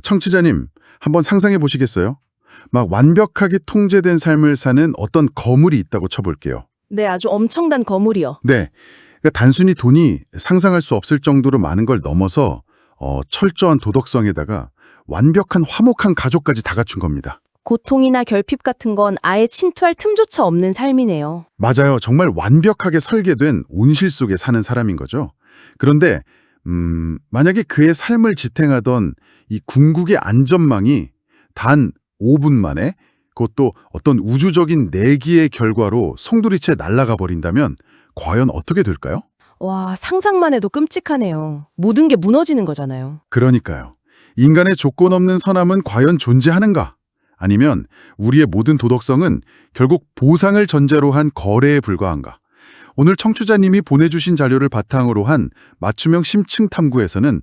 청취자님, 한번 상상해 보시겠어요? 막 완벽하게 통제된 삶을 사는 어떤 거물이 있다고 쳐볼게요. 네, 아주 엄청난 거물이요. 네, 그러니까 단순히 돈이 상상할 수 없을 정도로 많은 걸 넘어서 철저한 도덕성에다가 완벽한 화목한 가족까지 다 갖춘 겁니다. 고통이나 결핍 같은 건 아예 침투할 틈조차 없는 삶이네요. 맞아요. 정말 완벽하게 설계된 온실 속에 사는 사람인 거죠. 그런데 만약에 그의 삶을 지탱하던 이 궁극의 안전망이 단 5분 만에 그것도 어떤 우주적인 내기의 결과로 송두리째 날아가 버린다면 과연 어떻게 될까요? 와, 상상만 해도 끔찍하네요. 모든 게 무너지는 거잖아요. 그러니까요. 인간의 조건 없는 선함은 과연 존재하는가? 아니면 우리의 모든 도덕성은 결국 보상을 전제로 한 거래에 불과한가? 오늘 청취자님이 보내주신 자료를 바탕으로 한 맞춤형 심층 탐구에서는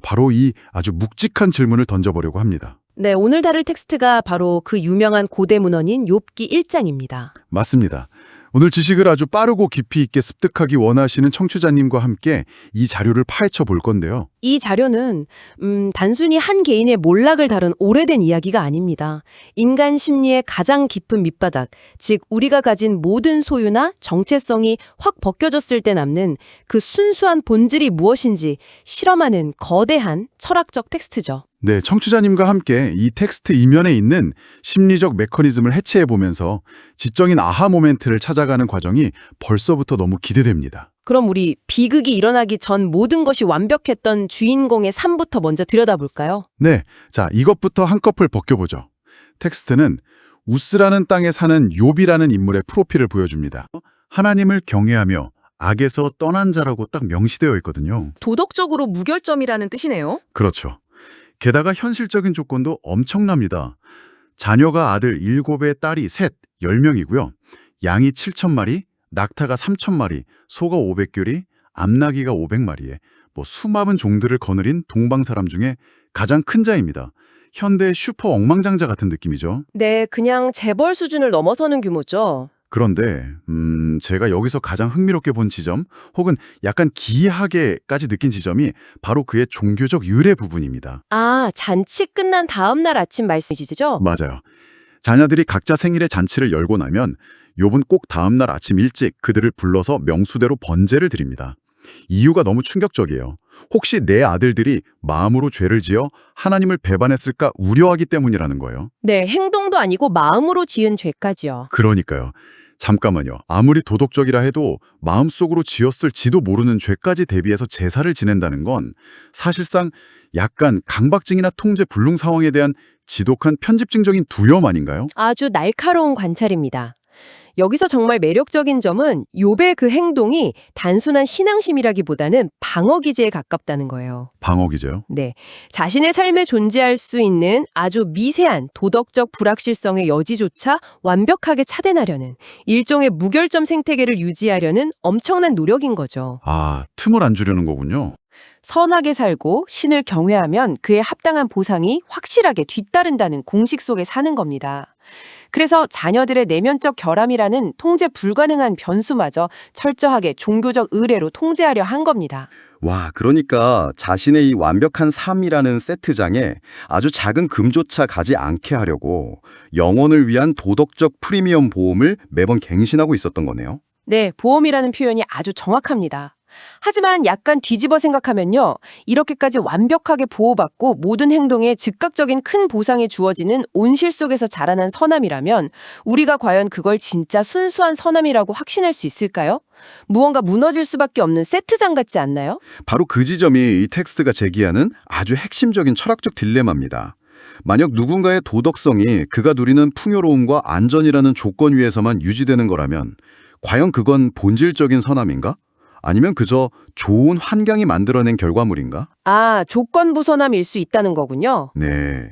바로 이 아주 묵직한 질문을 던져보려고 합니다. 네, 오늘 다룰 텍스트가 바로 그 유명한 고대 문헌인 욥기 1장입니다. 맞습니다. 오늘 지식을 아주 빠르고 깊이 있게 습득하기 원하시는 청취자님과 함께 이 자료를 파헤쳐 볼 건데요. 이 자료는 단순히 한 개인의 몰락을 다룬 오래된 이야기가 아닙니다. 인간 심리의 가장 깊은 밑바닥, 즉 우리가 가진 모든 소유나 정체성이 확 벗겨졌을 때 남는 그 순수한 본질이 무엇인지 실험하는 거대한 철학적 텍스트죠. 네, 청취자님과 함께 이 텍스트 이면에 있는 심리적 메커니즘을 해체해 보면서 지적인 아하 모멘트를 찾아가는 과정이 벌써부터 너무 기대됩니다. 그럼 우리 비극이 일어나기 전 모든 것이 완벽했던 주인공의 삶부터 먼저 들여다볼까요? 네, 자, 이것부터 한꺼풀 벗겨보죠. 텍스트는 우스라는 땅에 사는 욥이라는 인물의 프로필을 보여줍니다. 하나님을 경외하며 악에서 떠난 자라고 딱 명시되어 있거든요. 도덕적으로 무결점이라는 뜻이네요. 그렇죠. 게다가 현실적인 조건도 엄청납니다. 자녀가 아들 7에 딸이 셋, 10명이고요. 양이 7,000마리, 낙타가 3,000마리, 소가 500교리, 암나귀가 500마리에 수많은 종들을 거느린 동방 사람 중에 가장 큰 자입니다. 현대의 슈퍼 억망장자 같은 느낌이죠. 네, 그냥 재벌 수준을 넘어서는 규모죠. 그런데 제가 여기서 가장 흥미롭게 본 지점 혹은 약간 기이하게까지 느낀 지점이 바로 그의 종교적 유래 부분입니다. 아, 잔치 끝난 다음 날 아침 말씀이시죠? 맞아요. 자녀들이 각자 생일에 잔치를 열고 나면 욥은 꼭 다음 날 아침 일찍 그들을 불러서 명수대로 번제를 드립니다. 이유가 너무 충격적이에요. 혹시 내 아들들이 마음으로 죄를 지어 하나님을 배반했을까 우려하기 때문이라는 거예요. 네, 행동도 아니고 마음으로 지은 죄까지요. 그러니까요. 잠깐만요. 아무리 도덕적이라 해도 마음속으로 지었을지도 모르는 죄까지 대비해서 제사를 지낸다는 건 사실상 약간 강박증이나 통제 불능 상황에 대한 지독한 편집증적인 두려움 아닌가요? 아주 날카로운 관찰입니다. 여기서 정말 매력적인 점은 욥의 그 행동이 단순한 신앙심이라기보다는 방어 기제에 가깝다는 거예요. 방어기제요? 네, 자신의 삶에 존재할 수 있는 아주 미세한 도덕적 불확실성의 여지조차 완벽하게 차단하려는 일종의 무결점 생태계를 유지하려는 엄청난 노력인 거죠. 아, 틈을 안 주려는 거군요. 선하게 살고 신을 경외하면 그에 합당한 보상이 확실하게 뒤따른다는 공식 속에 사는 겁니다. 그래서 자녀들의 내면적 결함이라는 통제 불가능한 변수마저 철저하게 종교적 의례로 통제하려 한 겁니다. 와, 그러니까 자신의 이 완벽한 삶이라는 세트장에 아주 작은 금조차 가지 않게 하려고 영혼을 위한 도덕적 프리미엄 보험을 매번 갱신하고 있었던 거네요. 네, 보험이라는 표현이 아주 정확합니다. 하지만 약간 뒤집어 생각하면요. 이렇게까지 완벽하게 보호받고 모든 행동에 즉각적인 큰 보상이 주어지는 온실 속에서 자라난 선함이라면 우리가 과연 그걸 진짜 순수한 선함이라고 확신할 수 있을까요? 무언가 무너질 수밖에 없는 세트장 같지 않나요? 바로 그 지점이 이 텍스트가 제기하는 아주 핵심적인 철학적 딜레마입니다. 만약 누군가의 도덕성이 그가 누리는 풍요로움과 안전이라는 조건 위에서만 유지되는 거라면 과연 그건 본질적인 선함인가? 아니면 그저 좋은 환경이 만들어낸 결과물인가? 아, 조건부 선함일 수 있다는 거군요. 네.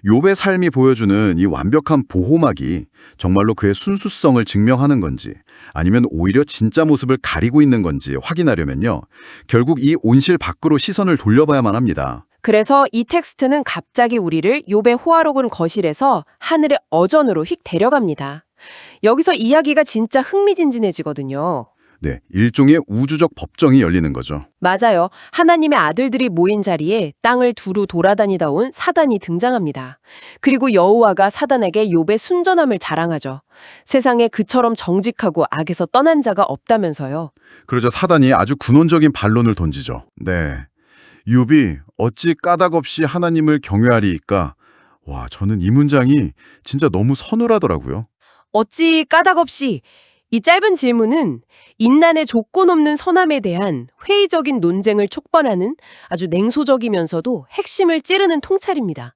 욥의 삶이 보여주는 이 완벽한 보호막이 정말로 그의 순수성을 증명하는 건지 아니면 오히려 진짜 모습을 가리고 있는 건지 확인하려면요. 결국 이 온실 밖으로 시선을 돌려봐야만 합니다. 그래서 이 텍스트는 갑자기 우리를 욥의 호화로운 거실에서 하늘의 어전으로 휙 데려갑니다. 여기서 이야기가 진짜 흥미진진해지거든요. 네, 일종의 우주적 법정이 열리는 거죠. 맞아요. 하나님의 아들들이 모인 자리에 땅을 두루 돌아다니다 온 사단이 등장합니다. 그리고 여호와가 사단에게 욥의 순전함을 자랑하죠. 세상에 그처럼 정직하고 악에서 떠난 자가 없다면서요. 그러자 사단이 아주 근원적인 반론을 던지죠. 네, 욥이 어찌 까닭 없이 하나님을 경외하리이까? 와, 저는 이 문장이 진짜 너무 서늘하더라고요. 어찌 까닭 없이 이 짧은 질문은 인난의 조건 없는 선함에 대한 회의적인 논쟁을 촉발하는 아주 냉소적이면서도 핵심을 찌르는 통찰입니다.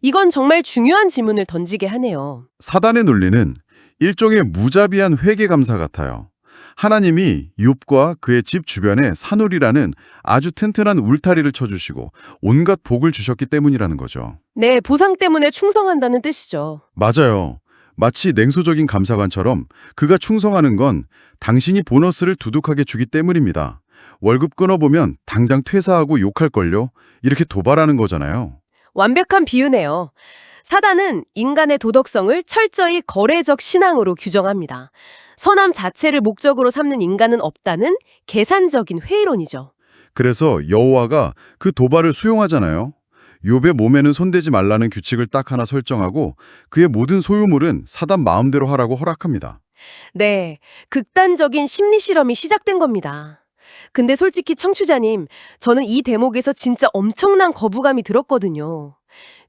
이건 정말 중요한 질문을 던지게 하네요. 사단의 논리는 일종의 무자비한 회계 감사 같아요. 하나님이 욥과 그의 집 주변에 산울이라는 아주 튼튼한 울타리를 쳐주시고 온갖 복을 주셨기 때문이라는 거죠. 네, 보상 때문에 충성한다는 뜻이죠. 맞아요. 마치 냉소적인 감사관처럼 그가 충성하는 건 당신이 보너스를 두둑하게 주기 때문입니다. 월급 끊어보면 당장 퇴사하고 욕할걸요? 이렇게 도발하는 거잖아요. 완벽한 비유네요. 사단은 인간의 도덕성을 철저히 거래적 신앙으로 규정합니다. 선함 자체를 목적으로 삼는 인간은 없다는 계산적인 회의론이죠. 그래서 여호와가 그 도발을 수용하잖아요. 욥의 몸에는 손대지 말라는 규칙을 딱 하나 설정하고 그의 모든 소유물은 사단 마음대로 하라고 허락합니다. 네, 극단적인 심리 실험이 시작된 겁니다. 근데 솔직히 청취자님, 저는 이 대목에서 진짜 엄청난 거부감이 들었거든요.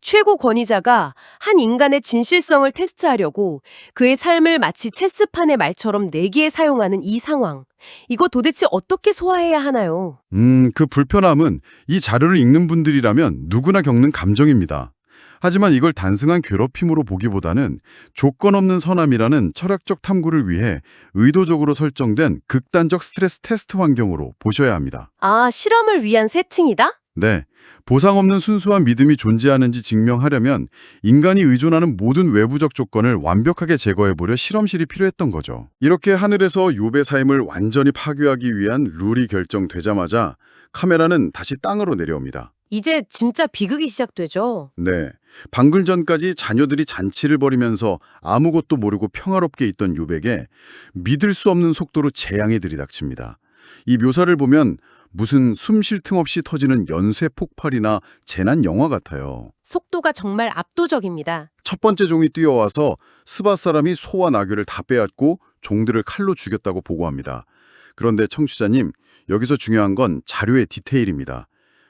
최고 권위자가 한 인간의 진실성을 테스트하려고 그의 삶을 마치 체스판의 말처럼 내기에 사용하는 이 상황. 이거 도대체 어떻게 소화해야 하나요? 그 불편함은 이 자료를 읽는 분들이라면 누구나 겪는 감정입니다. 하지만 이걸 단순한 괴롭힘으로 보기보다는 조건 없는 선함이라는 철학적 탐구를 위해 의도적으로 설정된 극단적 스트레스 테스트 환경으로 보셔야 합니다. 아, 실험을 위한 세팅이다? 네, 보상 없는 순수한 믿음이 존재하는지 증명하려면 인간이 의존하는 모든 외부적 조건을 완벽하게 제거해보려 실험실이 필요했던 거죠. 이렇게 하늘에서 욥의 삶을 완전히 파괴하기 위한 룰이 결정되자마자 카메라는 다시 땅으로 내려옵니다. 이제 진짜 비극이 시작되죠. 네, 방금 전까지 자녀들이 잔치를 벌이면서 아무것도 모르고 평화롭게 있던 욥에게 믿을 수 없는 속도로 재앙이 들이닥칩니다. 이 묘사를 보면 무슨 숨 쉴 틈 없이 터지는 연쇄 폭발이나 재난 영화 같아요. 속도가 정말 압도적입니다. 첫 번째 종이 뛰어와서 스밧 사람이 소와 나귀를 다 빼앗고 종들을 칼로 죽였다고 보고합니다. 그런데 청취자님, 여기서 중요한 건 자료의 디테일입니다.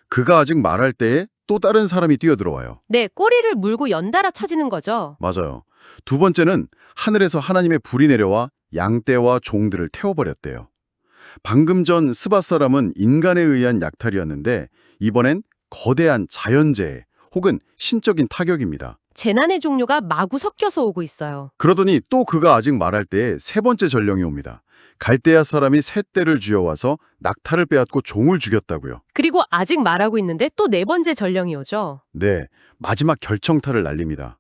그가 아직 말할 때에 또 다른 사람이 뛰어들어와요. 네, 꼬리를 물고 연달아 쳐지는 거죠. 맞아요. 두 번째는 하늘에서 하나님의 불이 내려와 양떼와 종들을 태워버렸대요. 방금 전 스밧 사람은 인간에 의한 약탈이었는데 이번엔 거대한 자연재해 혹은 신적인 타격입니다. 재난의 종류가 마구 섞여서 오고 있어요. 그러더니 또 그가 아직 말할 때에 세 번째 전령이 옵니다. 갈대아 사람이 새 떼를 쥐어와서 낙타를 빼앗고 종을 죽였다고요. 그리고 아직 말하고 있는데 또 네 번째 전령이 오죠. 네, 마지막 결정타를 날립니다.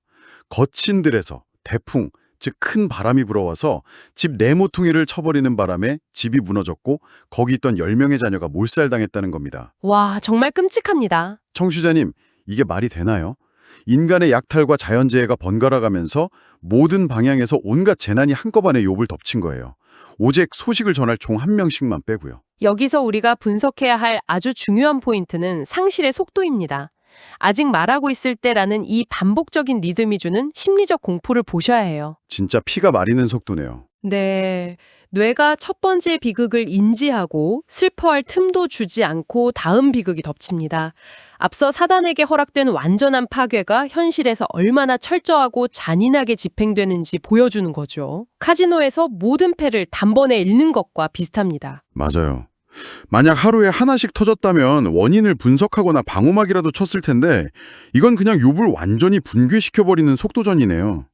거친 들에서 대풍, 즉 큰 바람이 불어와서 집 네모퉁이를 쳐버리는 바람에 집이 무너졌고 거기 있던 10명의 자녀가 몰살당했다는 겁니다. 와, 정말 끔찍합니다. 청취자님, 이게 말이 되나요? 인간의 약탈과 자연재해가 번갈아가면서 모든 방향에서 온갖 재난이 한꺼번에 욥을 덮친 거예요. 오직 소식을 전할 종 한 명씩만 빼고요. 여기서 우리가 분석해야 할 아주 중요한 포인트는 상실의 속도입니다. 아직 말하고 있을 때라는 이 반복적인 리듬이 주는 심리적 공포를 보셔야 해요. 진짜 피가 마르는 속도네요. 네, 뇌가 첫 번째 비극을 인지하고 슬퍼할 틈도 주지 않고 다음 비극이 덮칩니다. 앞서 사단에게 허락된 완전한 파괴가 현실에서 얼마나 철저하고 잔인하게 집행되는지 보여주는 거죠. 카지노에서 모든 패를 단번에 잃는 것과 비슷합니다. 맞아요. 만약 하루에 하나씩 터졌다면 원인을 분석하거나 방어막이라도 쳤을 텐데 이건 그냥 욥을 완전히 붕괴시켜버리는 속도전이네요.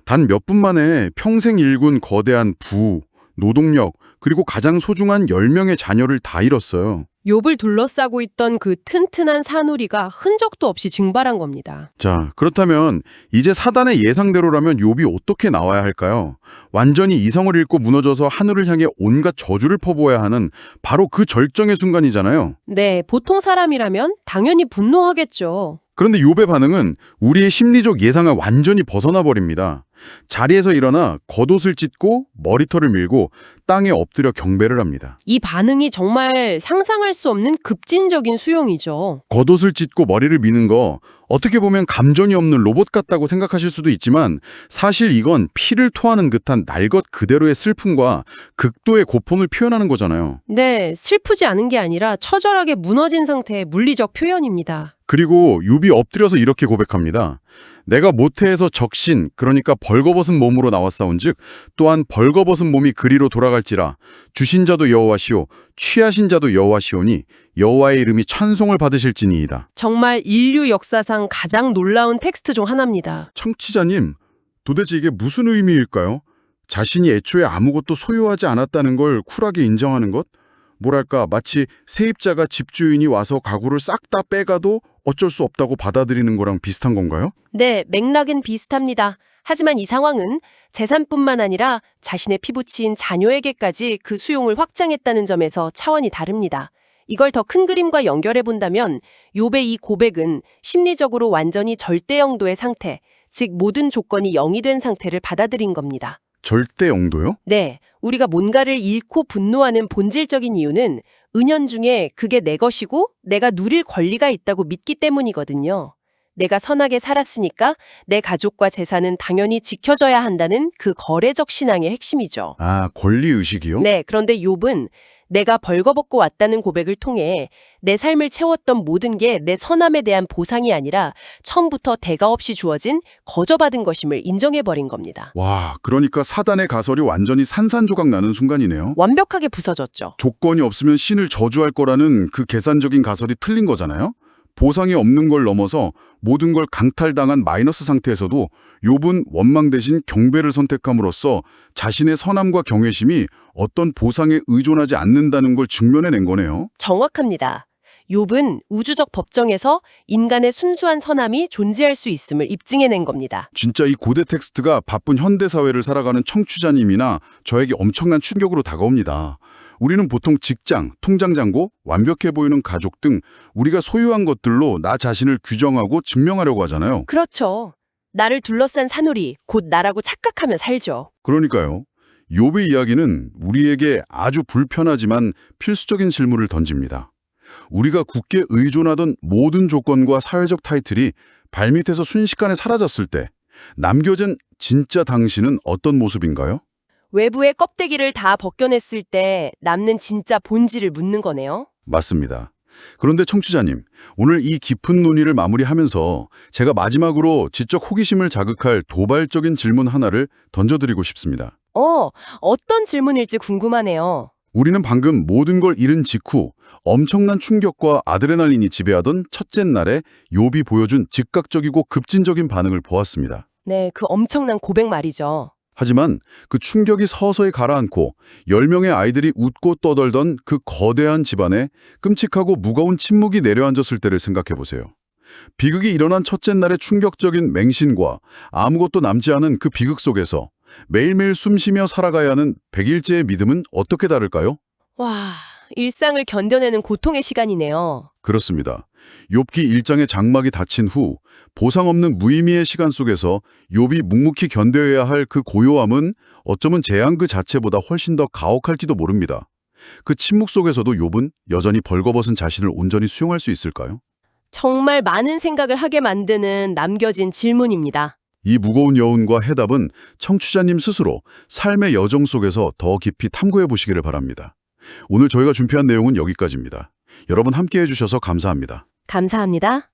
단 몇 분 만에 평생 일군 거대한 부, 노동력, 그리고 가장 소중한 10명의 자녀를 다 잃었어요. 욥을 둘러싸고 있던 그 튼튼한 사누리가 흔적도 없이 증발한 겁니다. 자, 그렇다면 이제 사단의 예상대로라면 욥이 어떻게 나와야 할까요? 완전히 이성을 잃고 무너져서 하늘을 향해 온갖 저주를 퍼부어야 하는 바로 그 절정의 순간이잖아요. 네, 보통 사람이라면 당연히 분노하겠죠. 그런데 욥의 반응은 우리의 심리적 예상을 완전히 벗어나 버립니다. 자리에서 일어나 겉옷을 찢고 머리털을 밀고 땅에 엎드려 경배를 합니다. 이 반응이 정말 상상할 수 없는 급진적인 수용이죠. 겉옷을 찢고 머리를 미는 거 어떻게 보면 감정이 없는 로봇 같다고 생각하실 수도 있지만 사실 이건 피를 토하는 듯한 날 것 그대로의 슬픔과 극도의 고통을 표현하는 거잖아요. 네, 슬프지 않은 게 아니라 처절하게 무너진 상태의 물리적 표현입니다. 그리고 욥이 엎드려서 이렇게 고백합니다. 내가 모태에서 적신, 그러니까 벌거벗은 몸으로 나왔사온즉 또한 벌거벗은 몸이 그리로 돌아갈지라 주신 자도 여호와시오 취하신 자도 여호와시오니 여호와의 이름이 찬송을 받으실지니이다. 정말 인류 역사상 가장 놀라운 텍스트 중 하나입니다. 청취자님, 도대체 이게 무슨 의미일까요? 자신이 애초에 아무것도 소유하지 않았다는 걸 쿨하게 인정하는 것? 뭐랄까, 마치 세입자가 집주인이 와서 가구를 싹 다 빼가도 어쩔 수 없다고 받아들이는 거랑 비슷한 건가요? 네, 맥락은 비슷합니다. 하지만 이 상황은 재산뿐만 아니라 자신의 피부치인 자녀에게까지 그 수용을 확장했다는 점에서 차원이 다릅니다. 이걸 더 큰 그림과 연결해 본다면 욥의 이 고백은 심리적으로 완전히 절대 영도의 상태, 즉 모든 조건이 0이 된 상태를 받아들인 겁니다. 절대 영도요? 네, 우리가 뭔가를 잃고 분노하는 본질적인 이유는 은연중에 그게 내 것이고 내가 누릴 권리가 있다고 믿기 때문이거든요. 내가 선하게 살았으니까 내 가족과 재산은 당연히 지켜져야 한다는 그 거래적 신앙의 핵심이죠. 아, 권리의식이요? 네, 그런데 욥은 내가 벌거벗고 왔다는 고백을 통해 내 삶을 채웠던 모든 게 내 선함에 대한 보상이 아니라 처음부터 대가 없이 주어진 거저받은 것임을 인정해버린 겁니다. 와, 그러니까 사단의 가설이 완전히 산산조각 나는 순간이네요. 완벽하게 부서졌죠. 조건이 없으면 신을 저주할 거라는 그 계산적인 가설이 틀린 거잖아요. 보상이 없는 걸 넘어서 모든 걸 강탈당한 마이너스 상태에서도 욥은 원망 대신 경배를 선택함으로써 자신의 선함과 경외심이 어떤 보상에 의존하지 않는다는 걸 증명해낸 거네요. 정확합니다. 욥은 우주적 법정에서 인간의 순수한 선함이 존재할 수 있음을 입증해낸 겁니다. 진짜 이 고대 텍스트가 바쁜 현대 사회를 살아가는 청취자님이나 저에게 엄청난 충격으로 다가옵니다. 우리는 보통 직장, 통장 잔고, 완벽해 보이는 가족 등 우리가 소유한 것들로 나 자신을 규정하고 증명하려고 하잖아요. 그렇죠. 나를 둘러싼 사물이 곧 나라고 착각하며 살죠. 그러니까요. 욥의 이야기는 우리에게 아주 불편하지만 필수적인 질문을 던집니다. 우리가 굳게 의존하던 모든 조건과 사회적 타이틀이 발밑에서 순식간에 사라졌을 때 남겨진 진짜 당신은 어떤 모습인가요? 외부의 껍데기를 다 벗겨냈을 때 남는 진짜 본질을 묻는 거네요. 맞습니다. 그런데 청취자님, 오늘 이 깊은 논의를 마무리하면서 제가 마지막으로 지적 호기심을 자극할 도발적인 질문 하나를 던져드리고 싶습니다. 어떤 질문일지 궁금하네요. 우리는 방금 모든 걸 잃은 직후 엄청난 충격과 아드레날린이 지배하던 첫째 날에 욥이 보여준 즉각적이고 급진적인 반응을 보았습니다. 네, 그 엄청난 고백 말이죠. 하지만 그 충격이 서서히 가라앉고 10명의 아이들이 웃고 떠들던 그 거대한 집안에 끔찍하고 무거운 침묵이 내려앉았을 때를 생각해 보세요. 비극이 일어난 첫째 날의 충격적인 맹신과 아무것도 남지 않은 그 비극 속에서 매일매일 숨쉬며 살아가야 하는 100일째의 믿음은 어떻게 다를까요? 와, 일상을 견뎌내는 고통의 시간이네요. 그렇습니다. 욥기 1장의 장막이 닫힌 후 보상 없는 무의미의 시간 속에서 욥이 묵묵히 견뎌야 할 그 고요함은 어쩌면 재앙 그 자체보다 훨씬 더 가혹할지도 모릅니다. 그 침묵 속에서도 욥은 여전히 벌거벗은 자신을 온전히 수용할 수 있을까요? 정말 많은 생각을 하게 만드는 남겨진 질문입니다. 이 무거운 여운과 해답은 청취자님 스스로 삶의 여정 속에서 더 깊이 탐구해 보시기를 바랍니다. 오늘 저희가 준비한 내용은 여기까지입니다. 여러분 함께해 주셔서 감사합니다. 감사합니다.